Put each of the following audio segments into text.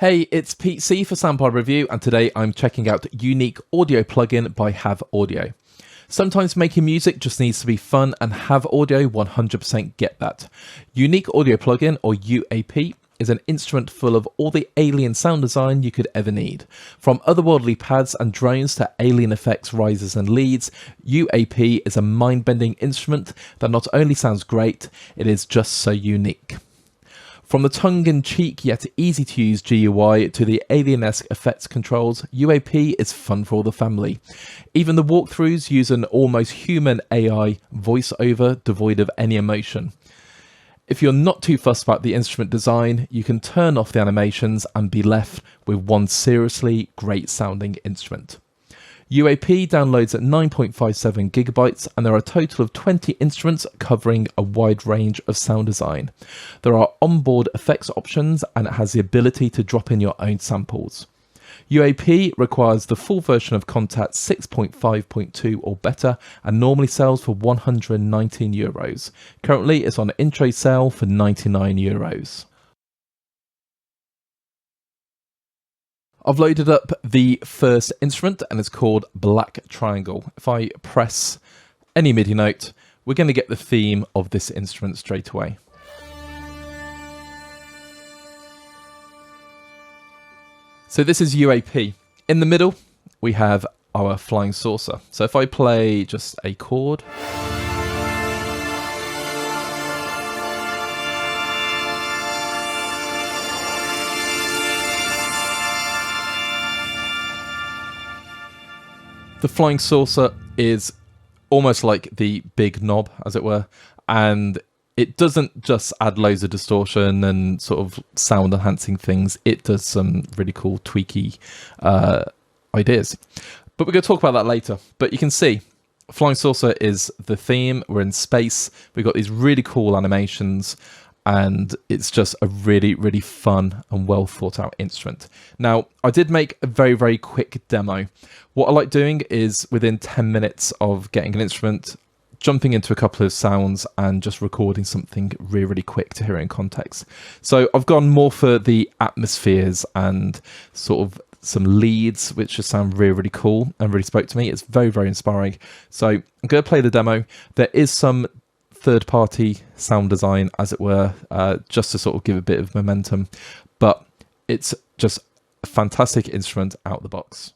Hey, it's Pete C for Soundbar Review, and today I'm checking out Unique Audio plugin by Have Audio. Sometimes making music just needs to be fun, and Have Audio 100% get that. Unique Audio plugin, or UAP, is an instrument full of all the alien sound design you could ever need. From otherworldly pads and drones to alien effects, risers and leads, UAP is a mind-bending instrument that not only sounds great, it is just so unique. From the tongue-in-cheek yet easy-to-use GUI to the alien-esque effects controls, UAP is fun for all the family. Even the walkthroughs use an almost human AI voiceover devoid of any emotion. If you're not too fussed about the instrument design, you can turn off the animations and be left with one seriously great-sounding instrument. UAP downloads at 9.57 gigabytes, and there are a total of 20 instruments covering a wide range of sound design. There are onboard effects options, and it has the ability to drop in your own samples. UAP requires the full version of Contact 6.5.2 or better, and normally sells for €119. Currently, it's on intro sale for €99. I've loaded up the first instrument and it's called Black Triangle. If I press any MIDI note, we're going to get the theme of this instrument straight away. So this is UAP. In the middle, we have our flying saucer. So if I play just a chord, the flying saucer is almost like the big knob, as it were, and it doesn't just add loads of distortion and sort of sound enhancing things. It does some really cool tweaky ideas. But we're going to talk about that later. But you can see flying saucer is the theme. We're in space. We've got these really cool animations, and it's just a really, really fun and well thought out instrument. Now, I did make a very, very quick demo. What I like doing is within 10 minutes of getting an instrument, jumping into a couple of sounds and just recording something really, really quick to hear it in context. So I've gone more for the atmospheres and sort of some leads, which just sound really, really cool and really spoke to me. It's very, very inspiring. So I'm going to play the demo. There is some third-party sound design, as it were, just to sort of give a bit of momentum, but it's just a fantastic instrument out the box.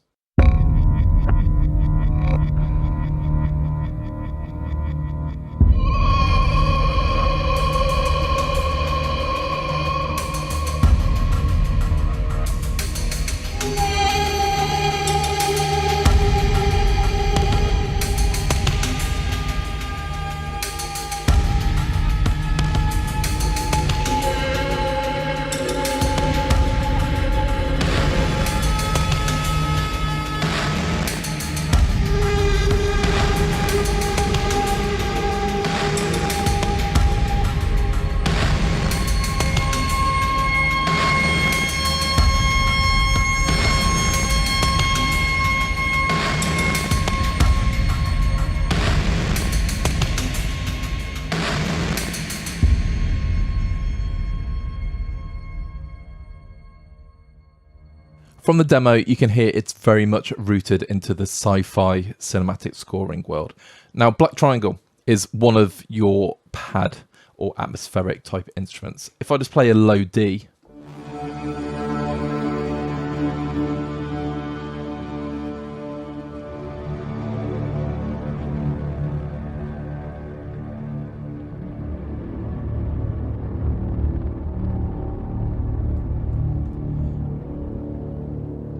From the demo, you can hear it's very much rooted into the sci-fi cinematic scoring world. Now, Black Triangle is one of your pad or atmospheric type instruments. If I just play a low D,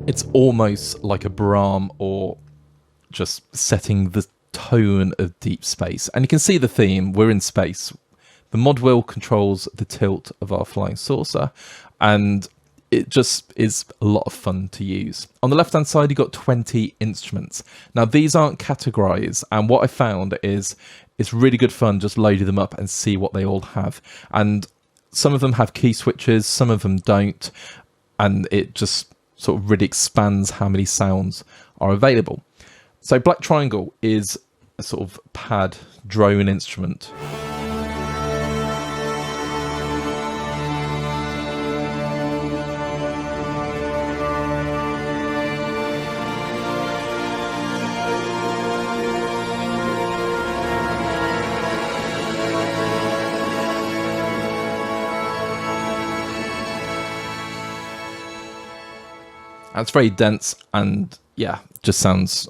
it's almost like a Brahm or just setting the tone of deep space. And you can see the theme, we're in space. The mod wheel controls the tilt of our flying saucer, and it just is a lot of fun to use. On the left-hand side, you've got 20 instruments. Now, these aren't categorized, and what I found is it's really good fun just loading them up and see what they all have. And some of them have key switches, some of them don't, and it just sort of really expands how many sounds are available. So Black Triangle is a sort of pad drone instrument. And it's very dense and yeah, just sounds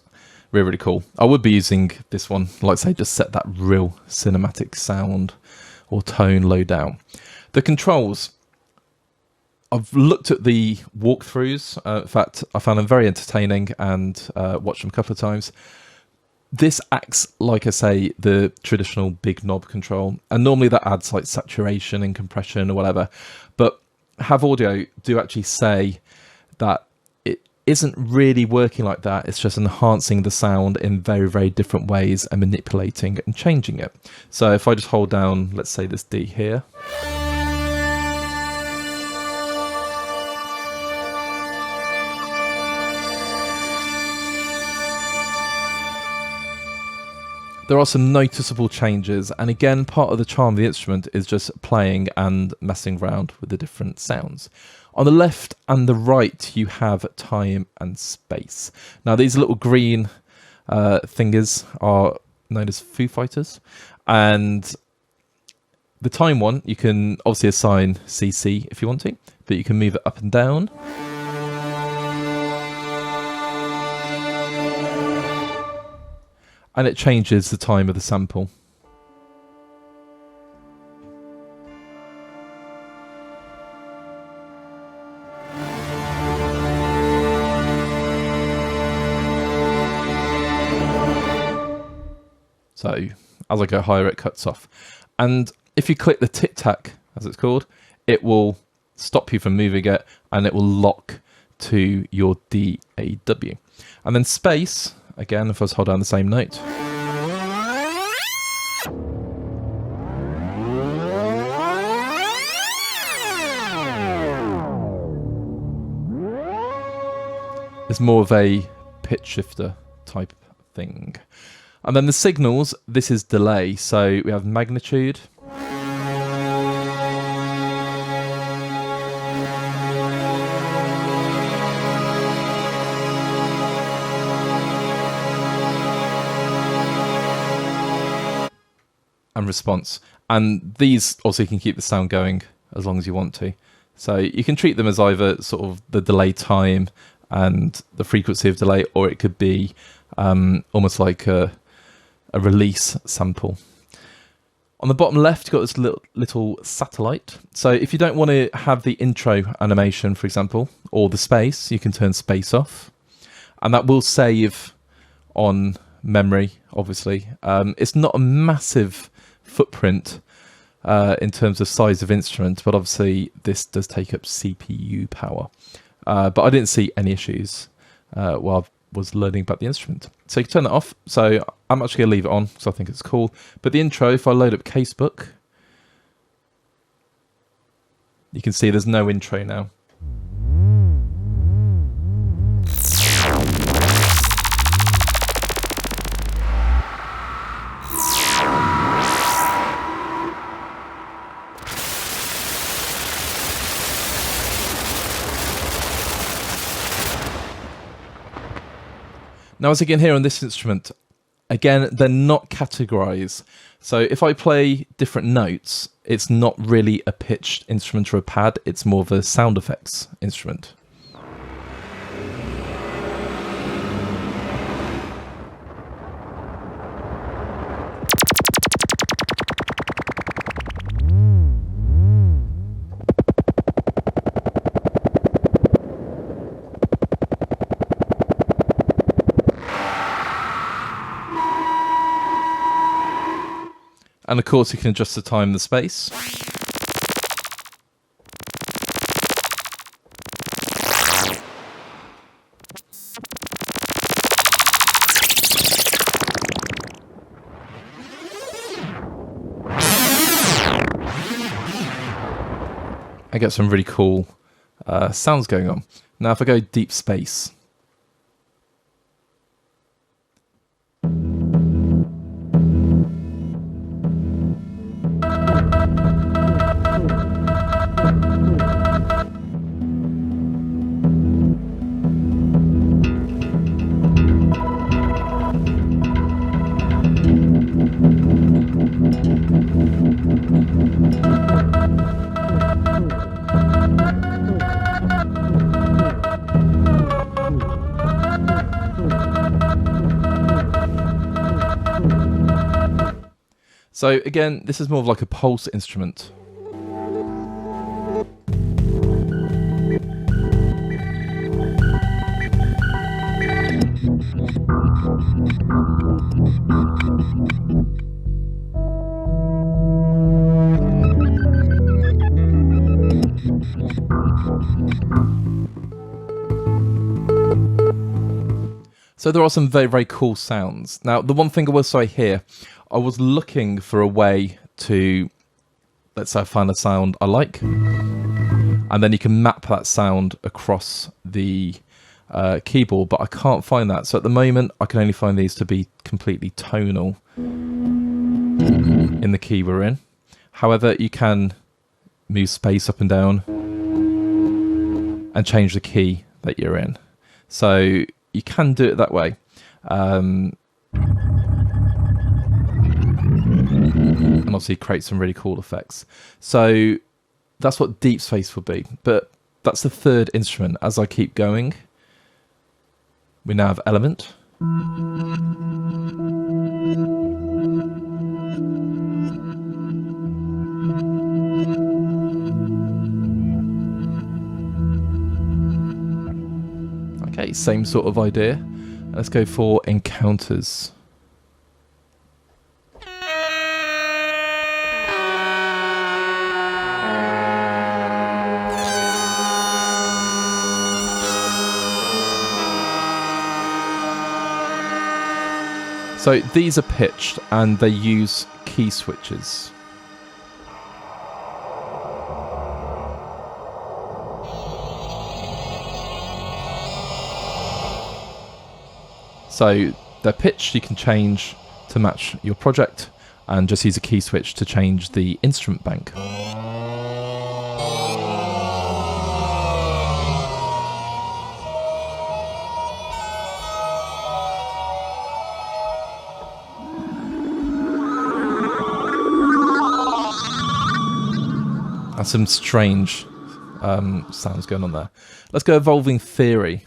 really, really cool. I would be using this one, like I say, just set that real cinematic sound or tone low down. The controls, I've looked at the walkthroughs. In fact, I found them very entertaining and watched them a couple of times. This acts like, I say, the traditional big knob control, and normally that adds like saturation and compression or whatever. But Have Audio do actually say that it isn't really working like that. It's just enhancing the sound in very, very different ways and manipulating and changing it. So if I just hold down, let's say this D here. There are some noticeable changes, and again, part of the charm of the instrument is just playing and messing around with the different sounds. On the left and the right, you have time and space. Now, these little green fingers are known as Foo Fighters, and the time one, you can obviously assign CC if you want to, but you can move it up and down. And it changes the time of the sample. So as I go higher, it cuts off. And if you click the tic-tac, as it's called, it will stop you from moving it, and it will lock to your DAW. And then space, again, if I was hold down the same note. It's more of a pitch shifter type thing. And then the signals, this is delay. So we have magnitude. And response. And these also you can keep the sound going as long as you want to. So you can treat them as either sort of the delay time and the frequency of delay, or it could be almost like a release sample. On the bottom left, you've got this little satellite. So if you don't want to have the intro animation, for example, or the space, you can turn space off. And that will save on memory, obviously. It's not a massive footprint in terms of size of instrument, but obviously this does take up CPU power. But I didn't see any issues while I was learning about the instrument. So you can turn that off. So I'm actually going to leave it on because I think it's cool. But the intro, if I load up Casebook, you can see there's no intro now. Now, as you can hear on this instrument, again, they're not categorized. So if I play different notes, it's not really a pitched instrument or a pad, it's more of a sound effects instrument. And of course, you can adjust the time and the space. I get some really cool sounds going on. Now, if I go deep space, So again, this is more of like a pulse instrument. So there are some very, very cool sounds. Now, the one thing I will say here, I was looking for a way to, let's say I find a sound I like, and then you can map that sound across the keyboard, but I can't find that. So at the moment, I can only find these to be completely tonal in the key we're in. However, you can move space up and down and change the key that you're in. So you can do it that way. And obviously create some really cool effects. So that's what deep space would be. But that's the third instrument. As I keep going, we now have element. Okay, same sort of idea. Let's go for encounters. So these are pitched and they use key switches. So they're pitched, you can change to match your project and just use a key switch to change the instrument bank. That's some strange sounds going on there. Let's go evolving theory.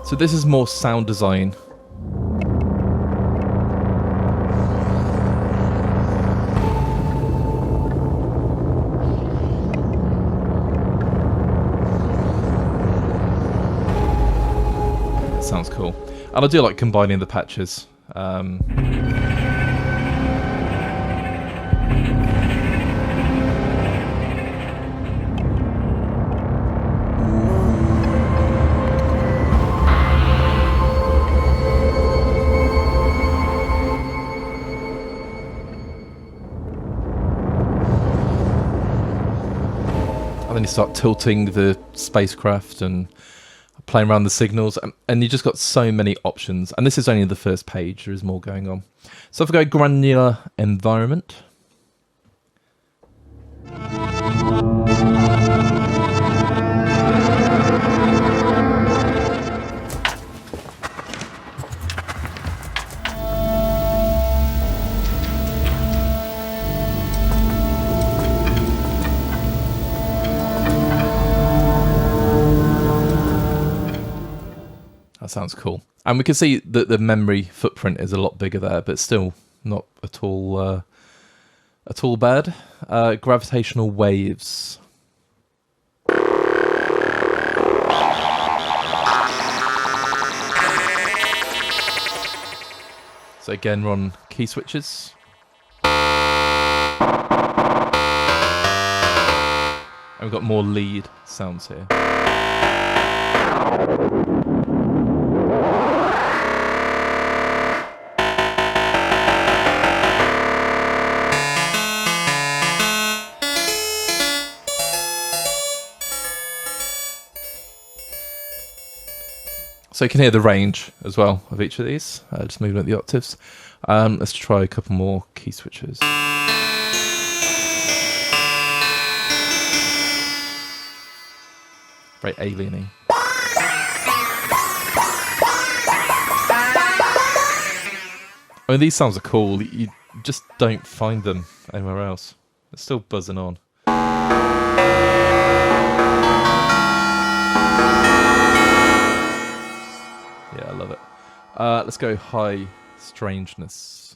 So this is more sound design. That sounds cool. And I do like combining the patches. Then you start tilting the spacecraft and playing around the signals, and you just got so many options. And this is only the first page, there is more going on. So if I go granular environment, that sounds cool. And we can see that the memory footprint is a lot bigger there, but still not at all bad. Gravitational waves. So again, we're on key switches. And we've got more lead sounds here. So you can hear the range as well of each of these, just moving at the octaves. Let's try a couple more key switches. Very alien-y. I mean, these sounds are cool. You just don't find them anywhere else. It's still buzzing on. Yeah, I love it. Let's go high strangeness.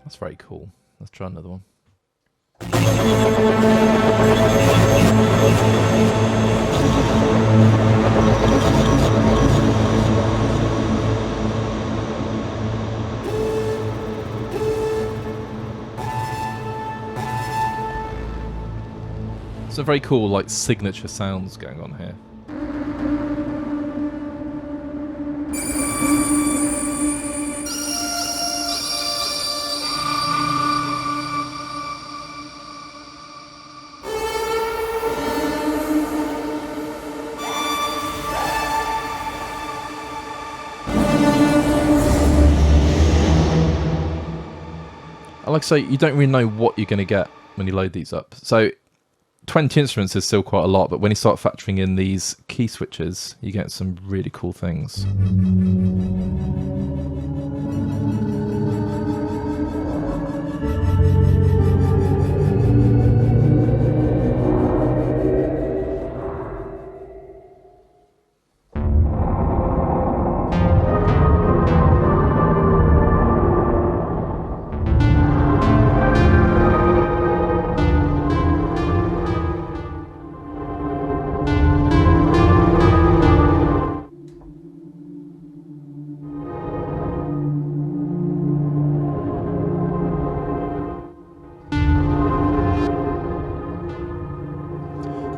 That's very cool. Let's try another one. Some very cool, like, signature sounds going on here. Like I say, you don't really know what you're going to get when you load these up. So 20 instruments is still quite a lot, but when you start factoring in these key switches, you get some really cool things.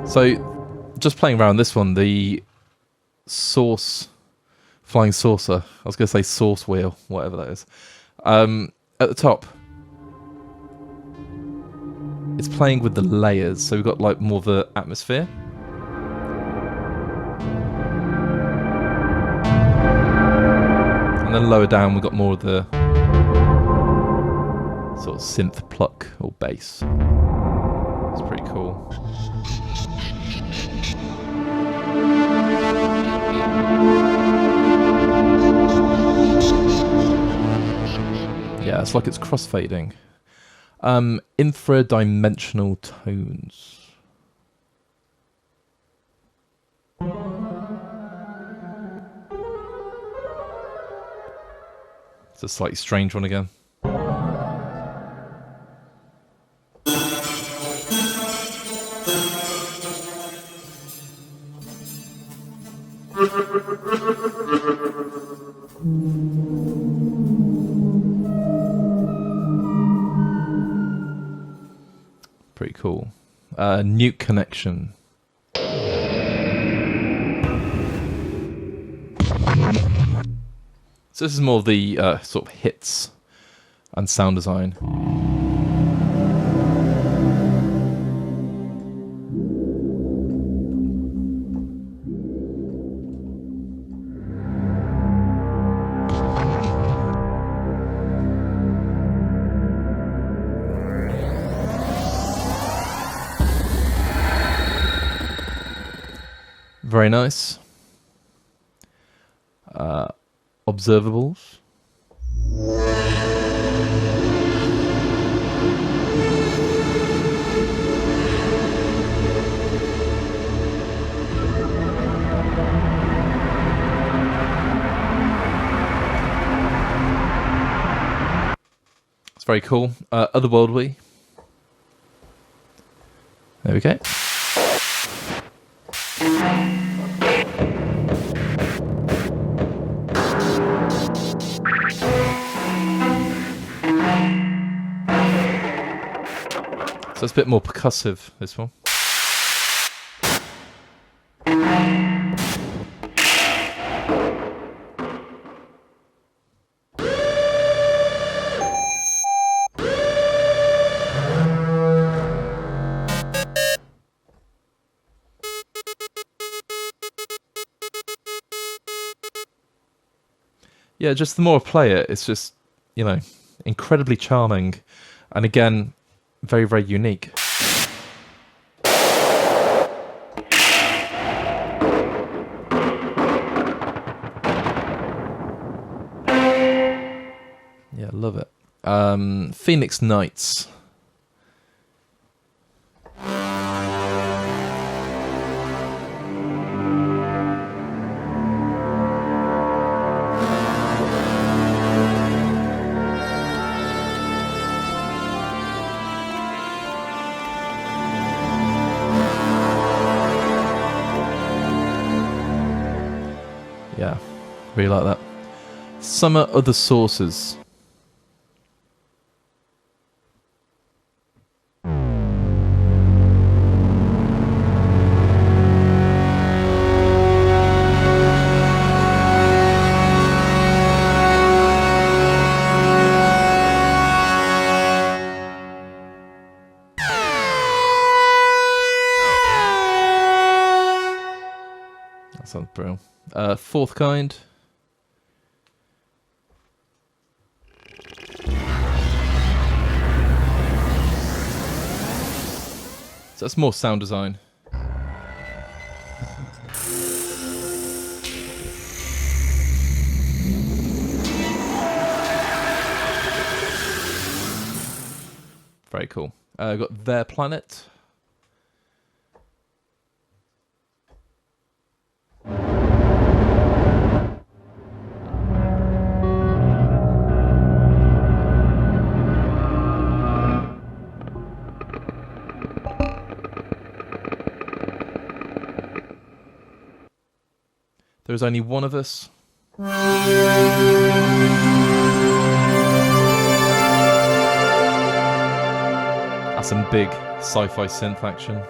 So, just playing around this one, the source, flying saucer, I was going to say source wheel, whatever that is, at the top, it's playing with the layers, so we've got like more of the atmosphere. And then lower down we've got more of the sort of synth pluck or bass. It's pretty cool. Yeah, it's like it's crossfading. Infradimensional tones. It's a slightly strange one again. Pretty cool. Nuke connection. So this is more of the sort of hits and sound design. Very nice. Observables. It's very cool. Otherworldly. There we go. So it's a bit more percussive, this one. Yeah, just the more I play it, it's just, you know, incredibly charming. And again, very, very unique. Yeah, love it. Phoenix Nights. Yeah, really like that. Summer Other Sources. That sounds brilliant. Fourth Kind. So that's more sound design. Very cool. Got Their Planet. There's Only One of Us. That's some big sci-fi synth action.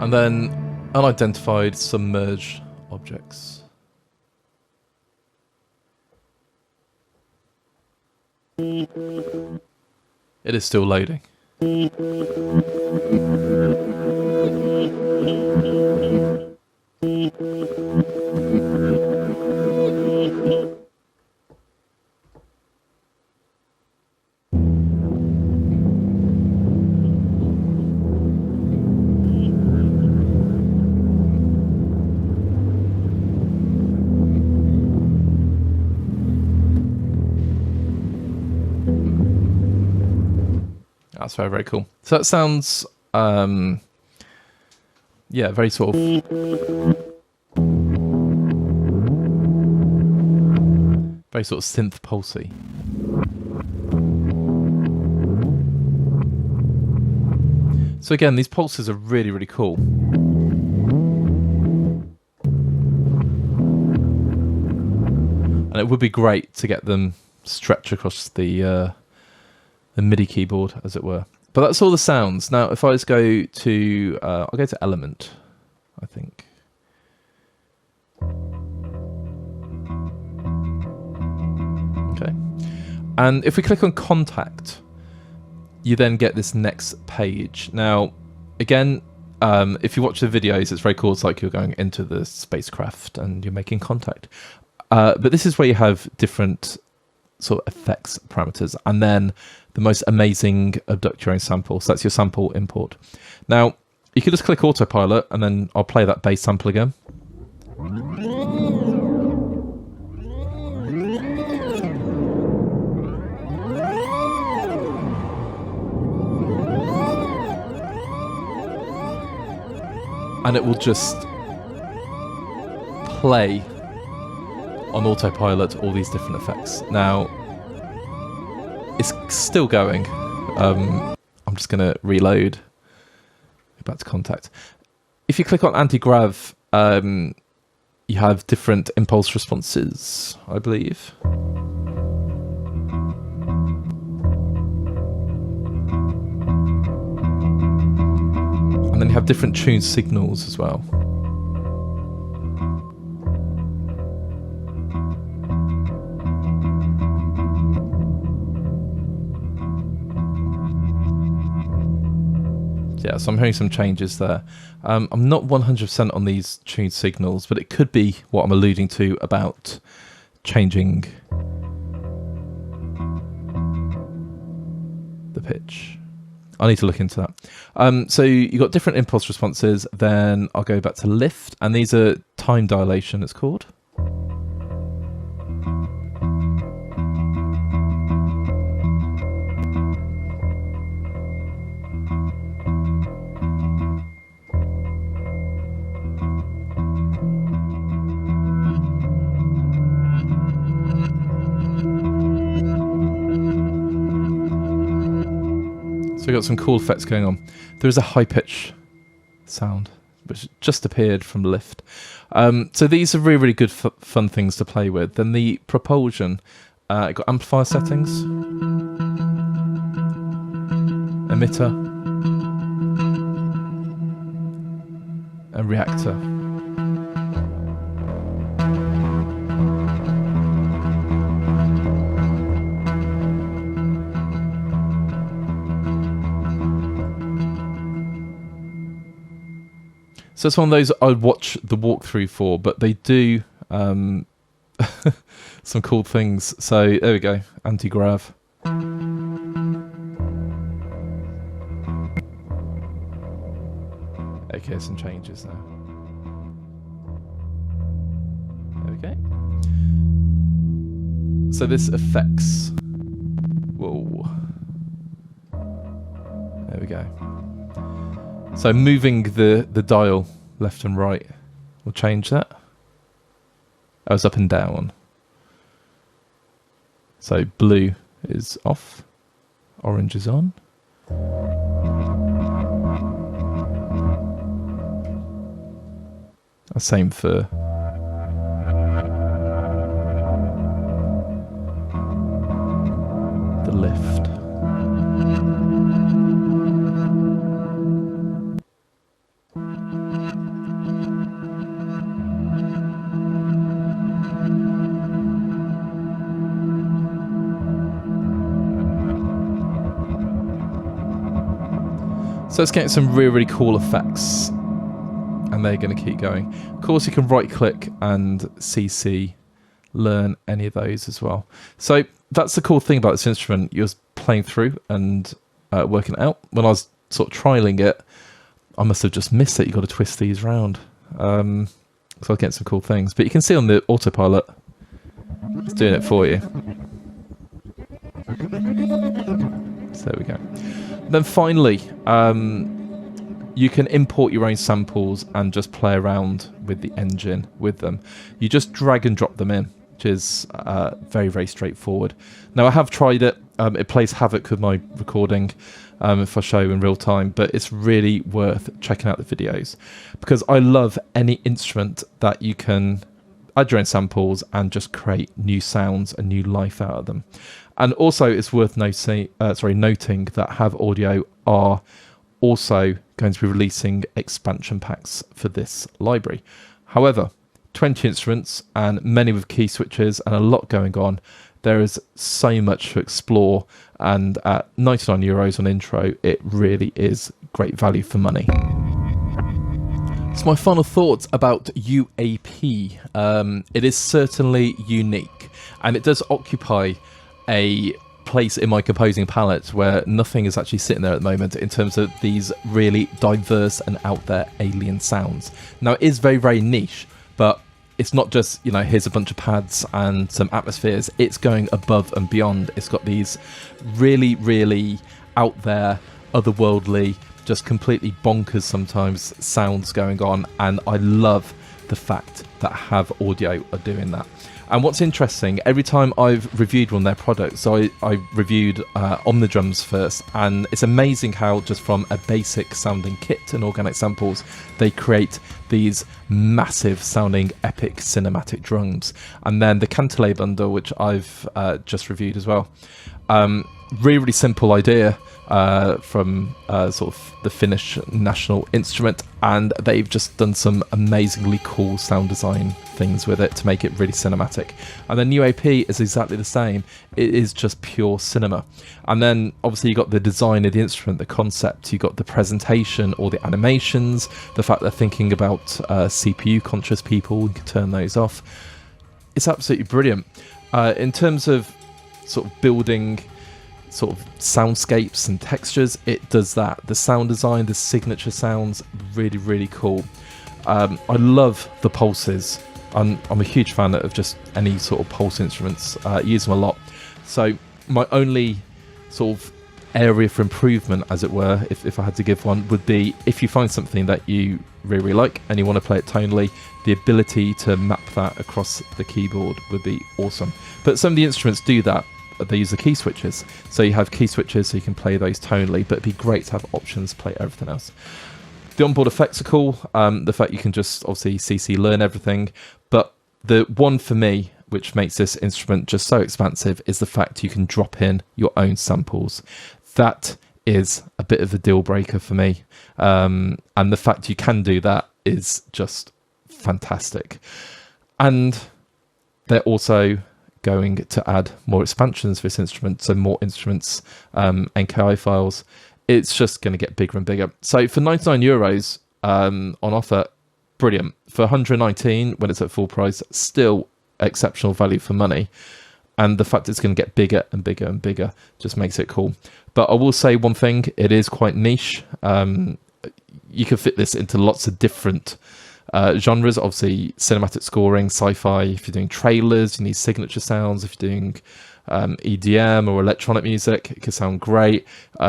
And then unidentified submerged objects. It is still loading. That's very, very cool. So that sounds, yeah, very sort of synth pulsy. So again, these pulses are really, really cool. And it would be great to get them stretched across the MIDI keyboard, as it were. But that's all the sounds. Now, if I just go to, I'll go to Element, I think. Okay. And if we click on Contact, you then get this next page. Now, again, if you watch the videos, it's very cool. It's like you're going into the spacecraft and you're making contact. But this is where you have different sort of effects parameters, and then the most amazing abduct your own sample. So that's your sample import. Now you can just click autopilot, and then I'll play that bass sample again. And it will just play on autopilot all these different effects. Now it's still going. I'm just going to reload. Go back to contact. If you click on anti-grav, you have different impulse responses, I believe. And then you have different tune signals as well. Yeah, so I'm hearing some changes there. I'm not 100% on these tune signals, but it could be what I'm alluding to about changing the pitch. I need to look into that. So you've got different impulse responses. Then I'll go back to lift, and these are time dilation, it's called. So we've got some cool effects going on. There is a high pitch sound which just appeared from lift. So these are really, really good fun things to play with. Then the propulsion, got amplifier settings, emitter, and reactor. So it's one of those I'd watch the walkthrough for, but they do some cool things. So there we go, anti-grav. Okay, some changes now. There we go. So this affects... Whoa. There we go. So moving the dial left and right will change that. Oh, it's up and down. So blue is off, orange is on. Same for the lift. So it's getting some really, really cool effects, and they're going to keep going. Of course, you can right click and CC learn any of those as well. So that's the cool thing about this instrument. You're playing through and working it out. When I was sort of trialing it, I must have just missed it. You've got to twist these around. So I'll get some cool things. But you can see on the autopilot, it's doing it for you. So there we go. Then finally, you can import your own samples and just play around with the engine with them. You just drag and drop them in, which is very, very straightforward. Now, I have tried it. It plays havoc with my recording if I show in real time, but it's really worth checking out the videos because I love any instrument that you can add your own samples and just create new sounds and new life out of them. And also, it's worth noting that Have Audio are also going to be releasing expansion packs for this library. However, 20 instruments and many with key switches and a lot going on. There is so much to explore, and at €99 on intro, it really is great value for money. So my final thoughts about UAP. It is certainly unique, and it does occupy a place in my composing palette where nothing is actually sitting there at the moment in terms of these really diverse and out there alien sounds. Now, it is very, very niche, but it's not just, you know, here's a bunch of pads and some atmospheres. It's going above and beyond. It's got these really, really out there, otherworldly, just completely bonkers sometimes sounds going on. And I love the fact that Have Audio are doing that. And what's interesting, every time I've reviewed one of their products, so I reviewed Omnidrums first, and it's amazing how just from a basic sounding kit and organic samples, they create these massive sounding epic cinematic drums. And then the Cantilé bundle, which I've just reviewed as well. Really, really simple idea from sort of the Finnish national instrument, and they've just done some amazingly cool sound design things with it to make it really cinematic. And then UAP is exactly the same. It is just pure cinema. And then obviously you got the design of the instrument, the concept, you got the presentation, all the animations, the fact they're thinking about CPU conscious people, you can turn those off. It's absolutely brilliant. In terms of sort of building sort of soundscapes and textures, it does that. The sound design, the signature sounds, really, really cool. I love the pulses. I'm a huge fan of just any sort of pulse instruments. Use them a lot. So my only sort of area for improvement, as it were, if I had to give one, would be if you find something that you really, really like and you want to play it tonally, the ability to map that across the keyboard would be awesome. But some of the instruments do that. They use the key switches. So you have key switches so you can play those tonally, but it'd be great to have options to play everything else. The onboard effects are cool. The fact you can just obviously CC learn everything. But the one for me, which makes this instrument just so expansive, is the fact you can drop in your own samples. That is a bit of a deal breaker for me. And the fact you can do that is just fantastic. And they're also going to add more expansions for this instrument, so more instruments, NKI files. It's just going to get bigger and bigger. So for €99 on offer, brilliant. For 119 when it's at full price, still exceptional value for money. And the fact it's going to get bigger and bigger and bigger just makes it cool. But I will say one thing, it is quite niche. You can fit this into lots of different genres, obviously cinematic scoring, sci-fi. If you're doing trailers, you need signature sounds. If you're doing EDM or electronic music, it can sound great.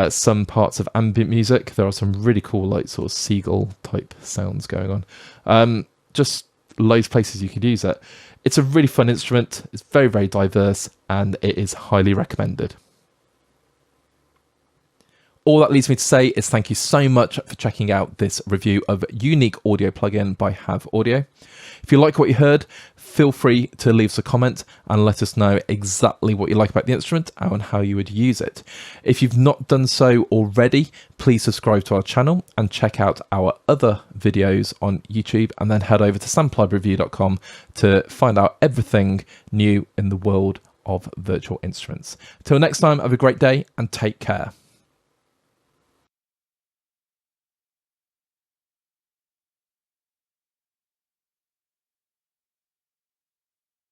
Some parts of ambient music, there are some really cool like sort of seagull type sounds going on. Just loads of places you could use it. It's a really fun instrument. It's very, very diverse, and it is highly recommended. All that leaves me to say is thank you so much for checking out this review of Unique Audio plugin by Have Audio. If you like what you heard, feel free to leave us a comment and let us know exactly what you like about the instrument and how you would use it. If you've not done so already, please subscribe to our channel and check out our other videos on YouTube, and then head over to samplibreview.com to find out everything new in the world of virtual instruments. Till next time, have a great day and take care.